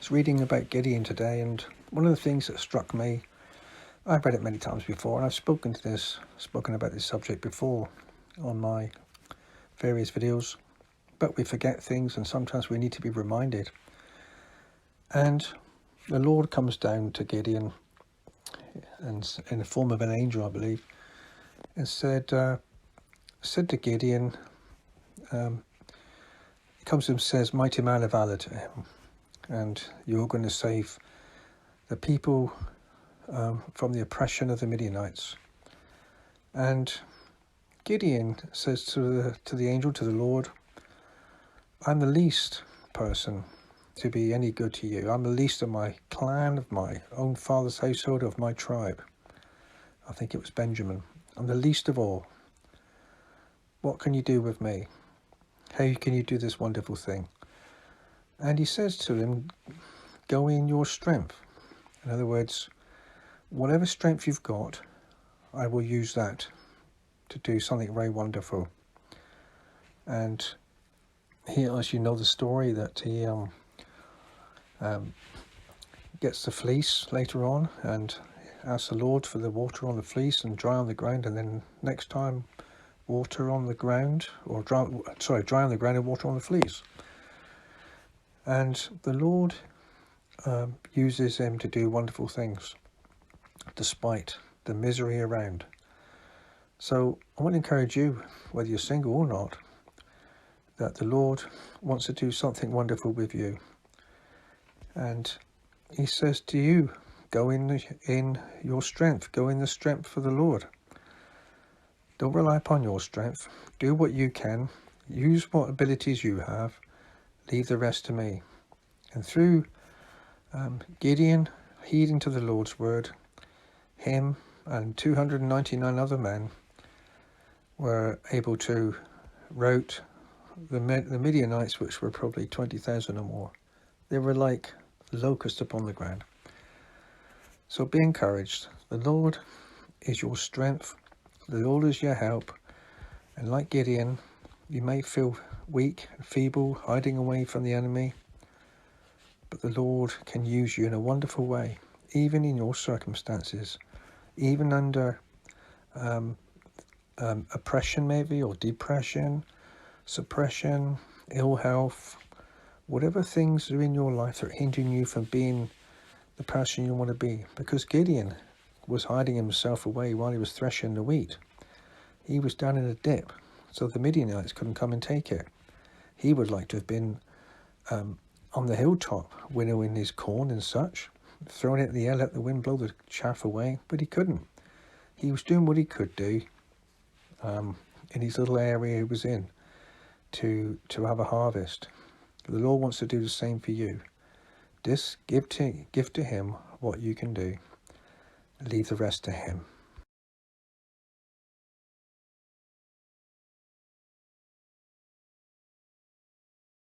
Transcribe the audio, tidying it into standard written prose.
was reading about Gideon today, and one of the things that struck me, I've read it many times before, and I've spoken about this subject before on my various videos, but we forget things and sometimes we need to be reminded. And the Lord comes down to Gideon, and in the form of an angel, I believe, and said to Gideon, he comes to him and says, "Mighty man of valor," to him, and you're going to save the people from the oppression of the Midianites. And Gideon says to the angel, to the Lord, "I'm the least person to be any good to you. I'm the least of my clan, of my own father's household, of my tribe." I think it was Benjamin. "I'm the least of all. What can you do with me? How can you do this wonderful thing?" And he says to him, "Go in your strength." In other words, whatever strength you've got, I will use that to do something very wonderful. And here, as you know the story, that he gets the fleece later on and asks the Lord for the water on the fleece and dry on the ground, and then next time water on the ground, or dry on the ground and water on the fleece. And the Lord uses him to do wonderful things despite the misery around. So I want to encourage you, whether you're single or not, that the Lord wants to do something wonderful with you. And he says to you, go in your strength, go in the strength of the Lord. Don't rely upon your strength. Do what you can. Use what abilities you have. Leave the rest to me. And through Gideon heeding to the Lord's word, him and 299 other men were able to rout the Midianites, which were probably 20,000 or more. They were like locusts upon the ground. So be encouraged. The Lord is your strength. The Lord is your help. And like Gideon, you may feel weak and feeble, hiding away from the enemy, but the Lord can use you in a wonderful way, even in your circumstances, even under oppression maybe, or depression, suppression, ill health, whatever things are in your life that are hindering you from being the person you want to be. Because Gideon was hiding himself away while he was threshing the wheat. He was down in a dip, so the Midianites couldn't come and take it. He would like to have been on the hilltop, winnowing his corn and such, throwing it in the air, let the wind blow the chaff away, but he couldn't. He was doing what he could do in his little area he was in to have a harvest. The Lord wants to do the same for you. Just give to him what you can do. Leave the rest to him.